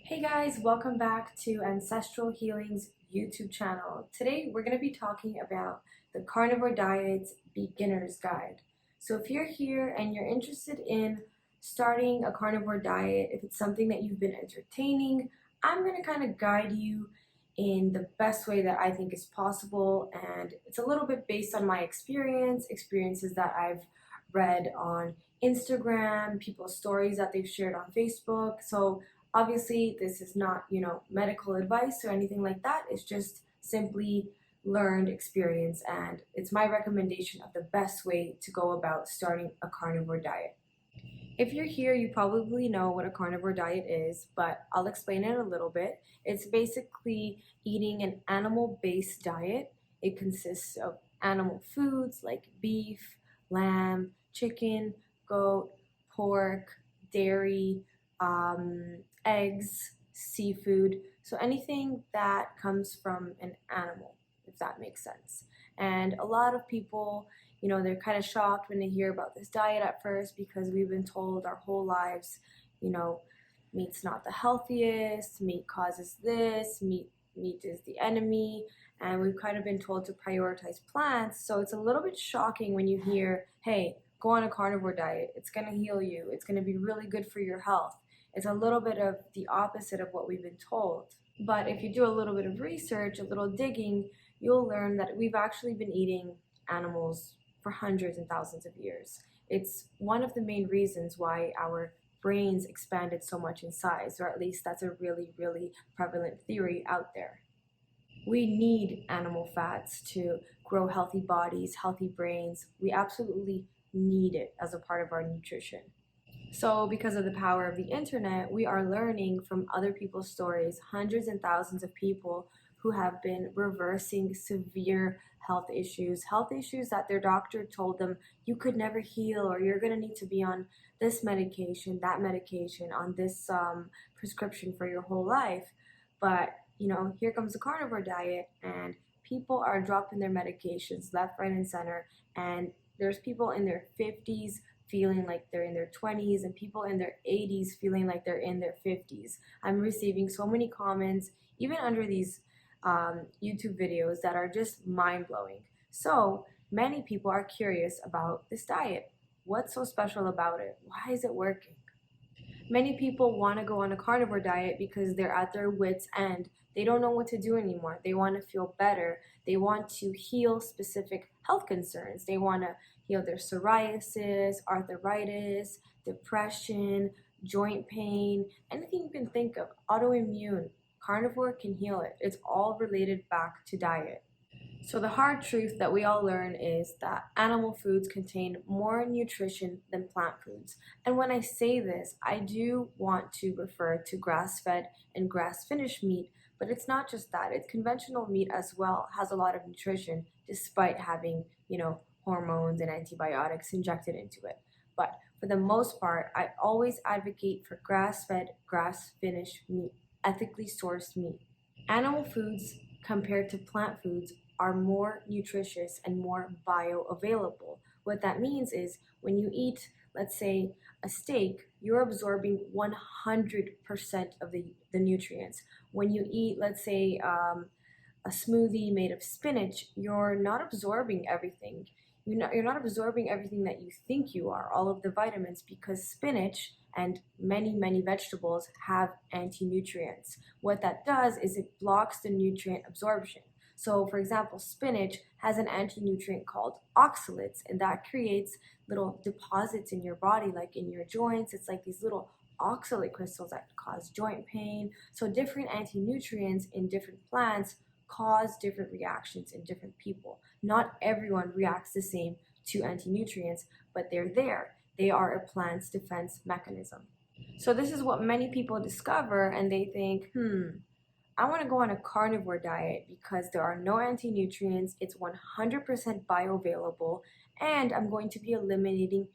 Hey guys, welcome back to Ancestral Healing's YouTube channel. Today we're going to be talking about the Carnivore Diet's Beginner's Guide. So if you're here and you're interested in starting a carnivore diet, if it's something that you've been entertaining, I'm going to kind of guide you in the best way that I think is possible, and it's a little bit based on my experiences that I've read on Instagram, people's stories that they've shared on Facebook. So obviously, this is not, medical advice or anything like that. It's just simply learned experience, and it's my recommendation of the best way to go about starting a carnivore diet. If you're here, you probably know what a carnivore diet is, but I'll explain it a little bit. It's basically eating an animal-based diet. It consists of animal foods like beef, lamb, chicken, goat, pork, dairy, eggs, seafood, so anything that comes from an animal, if that makes sense. And a lot of people, they're kind of shocked when they hear about this diet at first because we've been told our whole lives, meat's not the healthiest, meat causes this, meat is the enemy, and we've kind of been told to prioritize plants. So it's a little bit shocking when you hear, hey, go on a carnivore diet, it's going to heal you, it's going to be really good for your health. It's a little bit of the opposite of what we've been told. But if you do a little bit of research, a little digging, you'll learn that we've actually been eating animals for hundreds and thousands of years. It's one of the main reasons why our brains expanded so much in size, or at least that's a really, really prevalent theory out there. We need animal fats to grow healthy bodies, healthy brains. We absolutely need it as a part of our nutrition. So because of the power of the internet, we are learning from other people's stories, hundreds and thousands of people who have been reversing severe health issues that their doctor told them you could never heal, or you're going to need to be on this medication, that medication, on this prescription for your whole life. But, here comes the carnivore diet, and people are dropping their medications left, right, and center. And there's people in their 50s feeling like they're in their 20s, and people in their 80s feeling like they're in their 50s. I'm receiving so many comments, even under these YouTube videos, that are just mind-blowing. So many people are curious about this diet. What's so special about it? Why is it working? Many people want to go on a carnivore diet because they're at their wits' end. They don't know what to do anymore. They want to feel better. They want to heal specific health concerns. They want to heal their psoriasis, arthritis, depression, joint pain, anything you can think of, autoimmune. Carnivore can heal it. It's all related back to diet. So the hard truth that we all learn is that animal foods contain more nutrition than plant foods. And when I say this, I do want to refer to grass-fed and grass-finished meat, but it's not just that. It's conventional meat as well has a lot of nutrition despite having, hormones and antibiotics injected into it. But for the most part, I always advocate for grass-fed, grass-finished meat, ethically sourced meat. Animal foods compared to plant foods are more nutritious and more bioavailable. What that means is when you eat, let's say, a steak, you're absorbing 100% of the nutrients. When you eat, let's say, a smoothie made of spinach, you're not absorbing everything. You're not absorbing everything that you think you are, all of the vitamins, because spinach and many, many vegetables have anti-nutrients. What that does is it blocks the nutrient absorption. So, for example, spinach has an anti-nutrient called oxalates, and that creates little deposits in your body, like in your joints. It's like these little oxalate crystals that cause joint pain. So different anti-nutrients in different plants cause different reactions in different people. Not everyone reacts the same to anti-nutrients, but they're there. They are a plant's defense mechanism. So this is what many people discover, and they think, I want to go on a carnivore diet because there are no anti-nutrients, it's 100% bioavailable, and I'm going to be eliminating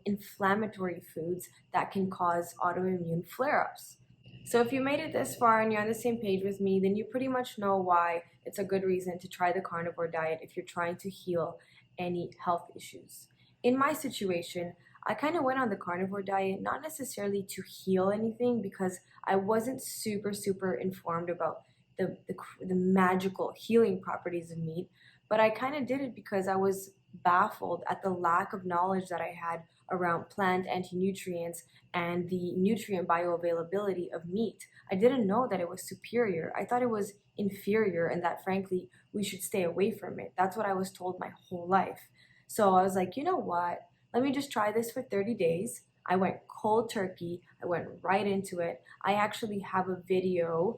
inflammatory foods that can cause autoimmune flare-ups. So if you made it this far and you're on the same page with me, then you pretty much know why it's a good reason to try the carnivore diet if you're trying to heal any health issues. In my situation, I kind of went on the carnivore diet, not necessarily to heal anything, because I wasn't super informed about the magical healing properties of meat, but I kind of did it because I was baffled at the lack of knowledge that I had around plant anti-nutrients and the nutrient bioavailability of meat. I didn't know that it was superior. I thought it was inferior and that frankly we should stay away from it. That's what I was told my whole life. So I was like, you know what? Let me just try this for 30 days. I went cold turkey. I went right into it. I actually have a video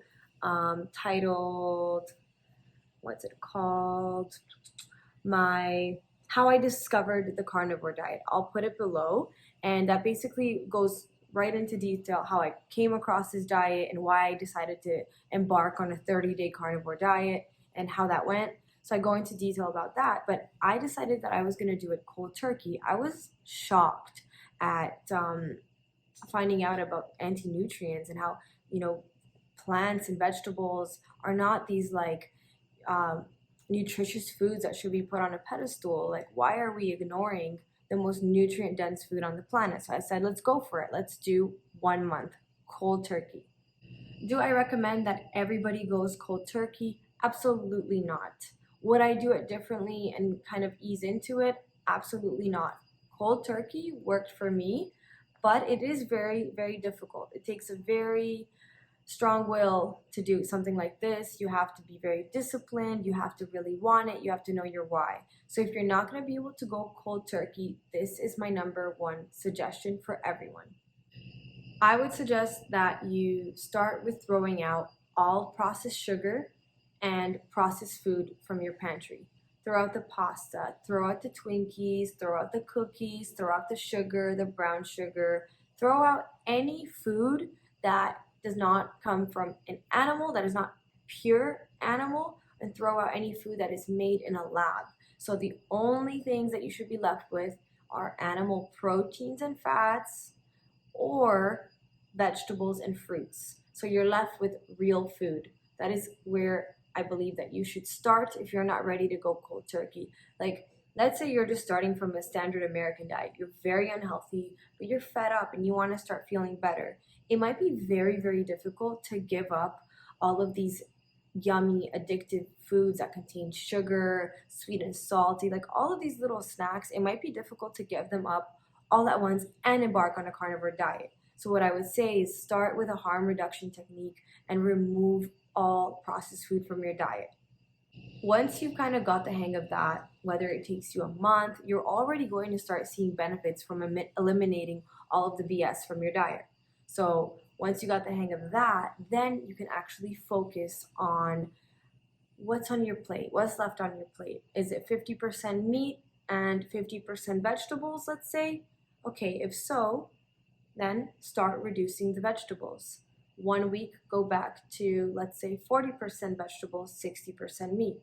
titled, what's it called? My How I discovered the carnivore diet. I'll put it below, and that basically goes right into detail how I came across this diet and why I decided to embark on a 30-day carnivore diet and how that went. So I go into detail about that, but I decided that I was going to do it cold turkey. I was shocked at finding out about anti-nutrients and how, plants and vegetables are not these like nutritious foods that should be put on a pedestal. Like, why are we ignoring the most nutrient dense food on the planet? So I said, let's go for it. Let's do 1 month cold turkey. Do I recommend that everybody goes cold turkey? Absolutely not. Would I do it differently and kind of ease into it? Absolutely not. Cold turkey worked for me, but it is very difficult. It takes a very strong will to do something like this. You have to be very disciplined. You have to really want it. You have to know your why. So if you're not going to be able to go cold turkey, this is my number one suggestion for everyone. I would suggest that you start with throwing out all processed sugar and processed food from your pantry. Throw out the pasta, throw out the Twinkies, throw out the cookies, throw out the sugar, the brown sugar, throw out any food that does not come from an animal, that is not pure animal, and throw out any food that is made in a lab. So the only things that you should be left with are animal proteins and fats or vegetables and fruits. So you're left with real food. That is where I believe that you should start if you're not ready to go cold turkey. Like, let's say you're just starting from a standard American diet. You're very unhealthy, but you're fed up and you want to start feeling better. It might be very difficult to give up all of these yummy, addictive foods that contain sugar, sweet and salty, like all of these little snacks. It might be difficult to give them up all at once and embark on a carnivore diet. So what I would say is start with a harm reduction technique and remove all processed food from your diet. Once you've kind of got the hang of that, whether it takes you a month, you're already going to start seeing benefits from eliminating all of the BS from your diet. So once you got the hang of that, then you can actually focus on what's on your plate, what's left on your plate. Is it 50% meat and 50% vegetables, let's say? Okay, if so, then start reducing the vegetables. 1 week, go back to, let's say, 40% vegetables, 60% meat.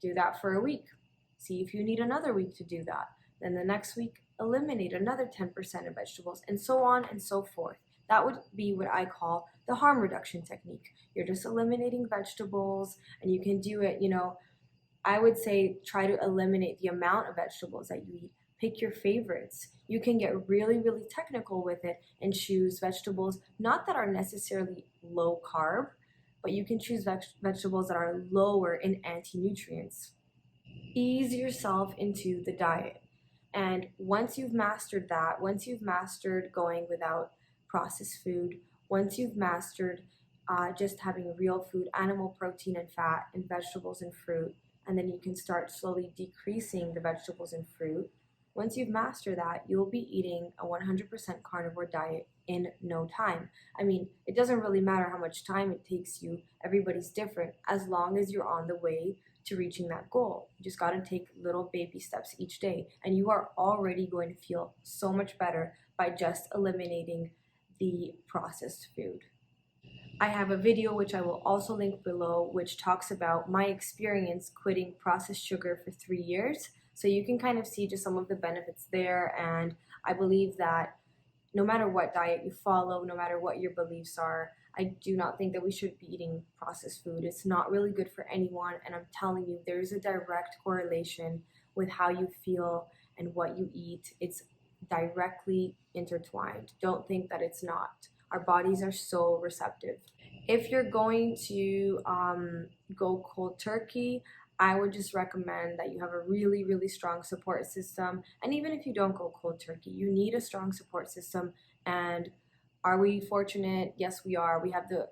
Do that for a week. See if you need another week to do that. Then the next week, eliminate another 10% of vegetables, and so on and so forth. That would be what I call the harm reduction technique. You're just eliminating vegetables, and you can do it, I would say try to eliminate the amount of vegetables that you eat. Pick your favorites. You can get really technical with it and choose vegetables, not that are necessarily low carb, but you can choose vegetables that are lower in anti-nutrients. Ease yourself into the diet. And once you've mastered that, once you've mastered going without processed food, once you've mastered just having real food, animal protein and fat, and vegetables and fruit, and then you can start slowly decreasing the vegetables and fruit. Once you've mastered that, you'll be eating a 100% carnivore diet in no time. I mean, it doesn't really matter how much time it takes you. Everybody's different, as long as you're on the way to reaching that goal. You just got to take little baby steps each day, and you are already going to feel so much better by just eliminating the processed food. I have a video which I will also link below, which talks about my experience quitting processed sugar for 3 years. So you can kind of see just some of the benefits there. And I believe that no matter what diet you follow, no matter what your beliefs are, I do not think that we should be eating processed food. It's not really good for anyone. And I'm telling you, there's a direct correlation with how you feel and what you eat. It's directly intertwined. Don't think that it's not. Our bodies are so receptive. If you're going to go cold turkey, I would just recommend that you have a really, really strong support system. And even if you don't go cold turkey, you need a strong support system. And are we fortunate? Yes, we are. We have the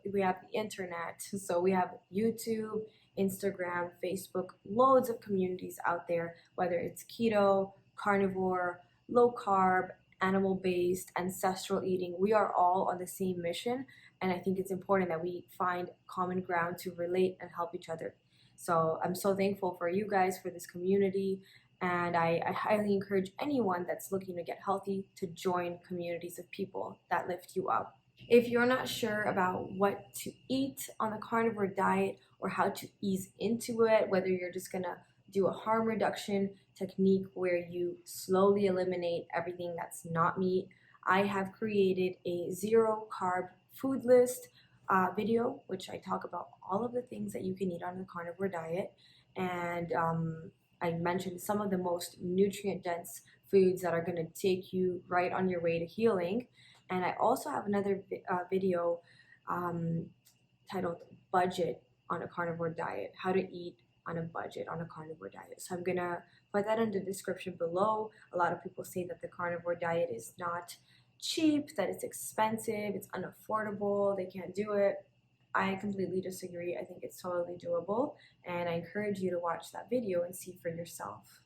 internet. So we have YouTube, Instagram, Facebook, loads of communities out there, whether it's keto, carnivore, low carb, animal based, ancestral eating. We are all on the same mission, and I think it's important that we find common ground to relate and help each other. So I'm so thankful for you guys, for this community, and I highly encourage anyone that's looking to get healthy to join communities of people that lift you up. If you're not sure about what to eat on the carnivore diet or how to ease into it, whether you're just gonna do a harm reduction technique where you slowly eliminate everything that's not meat, I have created a zero carb food list video, which I talk about all of the things that you can eat on the carnivore diet. And I mentioned some of the most nutrient dense foods that are going to take you right on your way to healing. And I also have another video titled Budget on a Carnivore Diet, how to eat on a budget on a carnivore diet. So I'm going to put that in the description below. A lot of people say that the carnivore diet is not cheap, that it's expensive, it's unaffordable, they can't do it. I completely disagree. I think it's totally doable, and I encourage you to watch that video and see for yourself.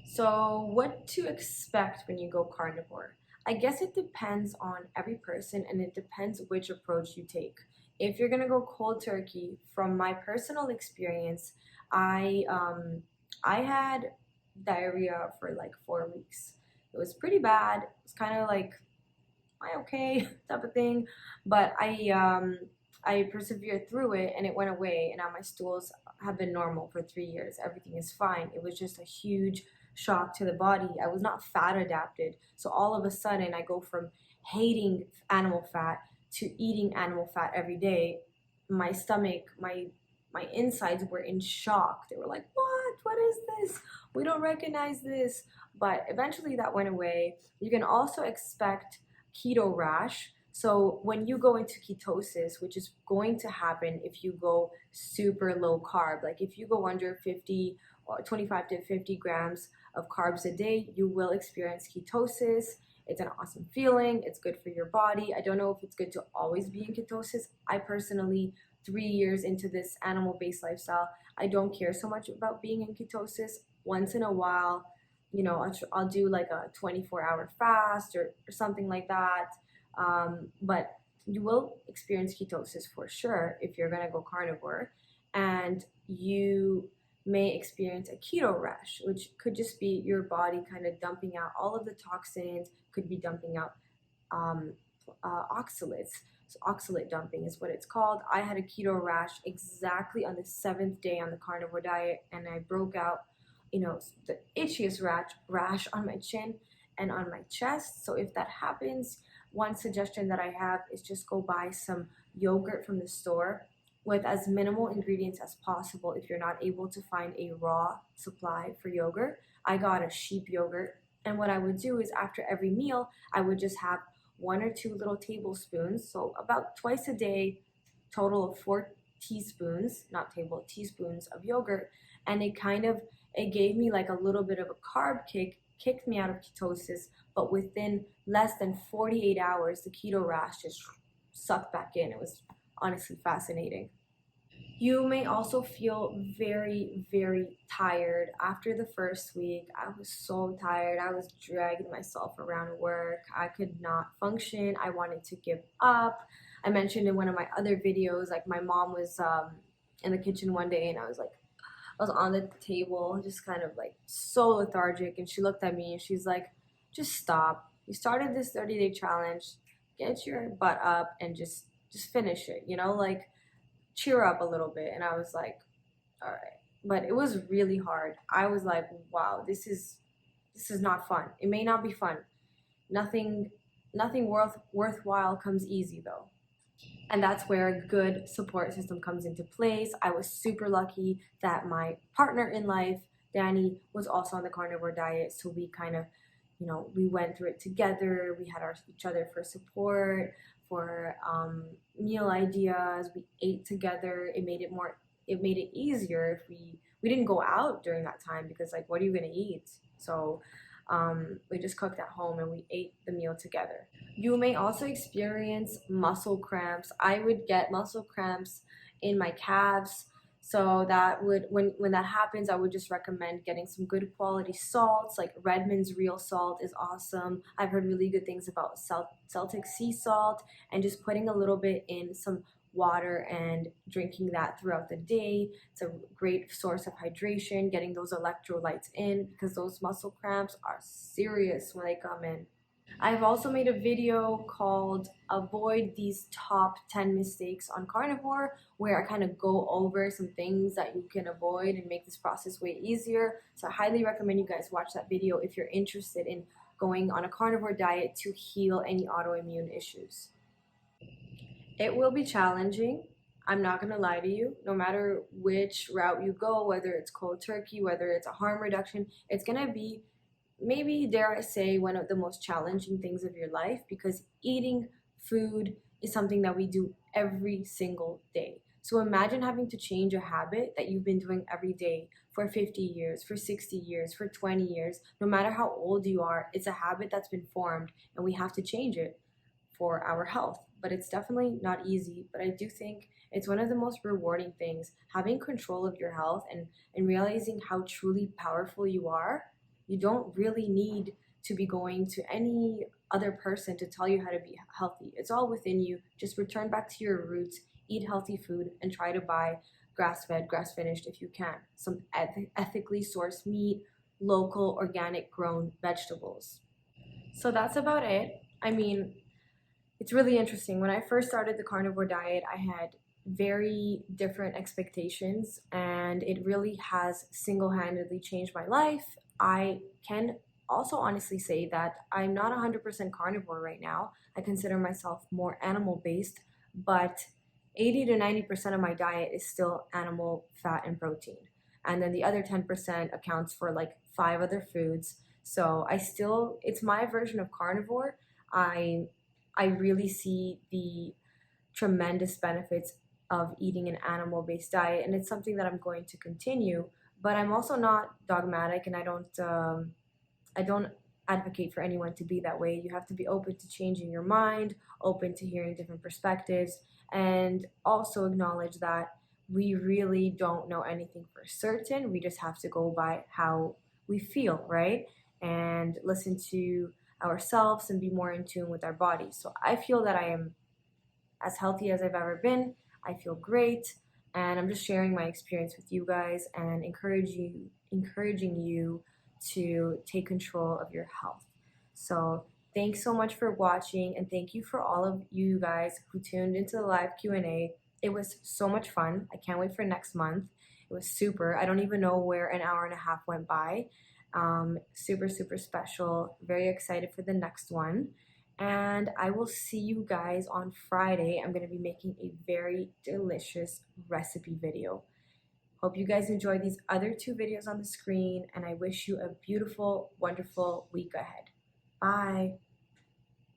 So what to expect when you go carnivore? I guess it depends on every person, and it depends which approach you take. If you're gonna go cold turkey, from my personal experience, I had diarrhea for like 4 weeks. It was pretty bad. It's kind of like, am I okay type of thing, but I persevered through it, and it went away. And now my stools have been normal for 3 years. Everything is fine. It was just a huge shock to the body. I was not fat adapted, so all of a sudden I go from hating animal fat to eating animal fat every day. My stomach, my insides were in shock. They were like, what is this? We don't recognize this. But eventually that went away. You can also expect keto rash. So when you go into ketosis, which is going to happen if you go super low carb, like if you go under 50 or 25 to 50 grams of carbs a day, you will experience ketosis. It's an awesome feeling. It's good for your body. I don't know if it's good to always be in ketosis. I personally, 3 years into this animal-based lifestyle, I don't care so much about being in ketosis. Once in a while, you know, I'll do like a 24-hour fast or something like that. But you will experience ketosis for sure if you're gonna go carnivore, and you may experience a keto rash, which could just be your body kind of dumping out all of the toxins, could be dumping out oxalates. So oxalate dumping is what it's called. I had a keto rash exactly on the 7th day on the carnivore diet, and I broke out, you know, the itchiest rash on my chin and on my chest. So if that happens, one suggestion that I have is just go buy some yogurt from the store with as minimal ingredients as possible if you're not able to find a raw supply for yogurt. I got a sheep yogurt, and what I would do is after every meal, I would just have 1 or 2 little tablespoons, so about twice a day, total of 4 teaspoons, not teaspoons of yogurt, and it gave me like a little bit of a carb kick, kicked me out of ketosis, but within less than 48 hours, the keto rash just sucked back in. It was honestly fascinating. You may also feel very, very tired after the first week. I was so tired. I was dragging myself around work. I could not function. I wanted to give up. I mentioned in one of my other videos, like my mom was in the kitchen one day, and I was on the table, just kind of like so lethargic, and she looked at me and she's like, just stop. You started this 30-day challenge. Get your butt up and just finish it, you know, like cheer up a little bit. And I was like, all right. But it was really hard. I was like, wow, this is not fun. It may not be fun. Nothing worthwhile comes easy though. And that's where a good support system comes into place. I was super lucky that my partner in life, Danny, was also on the carnivore diet. So we kind of we went through it together. We had each other for support, for meal ideas. We ate together. It made it easier if we didn't go out during that time, because like, what are you gonna eat? So we just cooked at home and we ate the meal together. You may also experience muscle cramps. I would get muscle cramps in my calves. So that would, when that happens, I would just recommend getting some good quality salts. Like Redmond's real salt is awesome. I've heard really good things about Celtic sea salt, and just putting a little bit in some water and drinking that throughout the day. It's a great source of hydration, getting those electrolytes in, because those muscle cramps are serious when they come in. I've also made a video called Avoid These Top 10 Mistakes on Carnivore, where I kind of go over some things that you can avoid and make this process way easier. So I highly recommend you guys watch that video if you're interested in going on a carnivore diet to heal any autoimmune issues. It will be challenging. I'm not going to lie to you. No matter which route you go, whether it's cold turkey, whether it's a harm reduction, it's going to be, maybe dare I say, one of the most challenging things of your life, because eating food is something that we do every single day. So imagine having to change a habit that you've been doing every day for 50 years, for 60 years, for 20 years. No matter how old you are, it's a habit that's been formed, and we have to change it for our health. But it's definitely not easy. But I do think it's one of the most rewarding things, having control of your health and realizing how truly powerful you are. You don't really need to be going to any other person to tell you how to be healthy. It's all within you. Just return back to your roots, eat healthy food, and try to buy grass-fed, grass-finished if you can. Some ethically sourced meat, local, organic grown vegetables. So that's about it. I mean, it's really interesting. When I first started the carnivore diet, I had very different expectations, and it really has single-handedly changed my life. I can also honestly say that I'm not 100% carnivore right now. I consider myself more animal-based, but 80 to 90% of my diet is still animal fat and protein. And then the other 10% accounts for like 5 other foods. So it's my version of carnivore. I really see the tremendous benefits of eating an animal-based diet, and it's something that I'm going to continue. But I'm also not dogmatic, and I don't advocate for anyone to be that way. You have to be open to changing your mind, open to hearing different perspectives, and also acknowledge that we really don't know anything for certain. We just have to go by how we feel, right? And listen to ourselves and be more in tune with our bodies. So I feel that I am as healthy as I've ever been. I feel great, and I'm just sharing my experience with you guys and encouraging you to take control of your health. So thanks so much for watching, and thank you for all of you guys who tuned into the live Q&A. It was so much fun. I can't wait for next month. It was super. I don't even know where an hour and a half went by. Super, super special. Very excited for the next one. And I will see you guys on Friday. I'm going to be making a very delicious recipe video. Hope you guys enjoy these other 2 videos on the screen, and I wish you a beautiful, wonderful week ahead. Bye.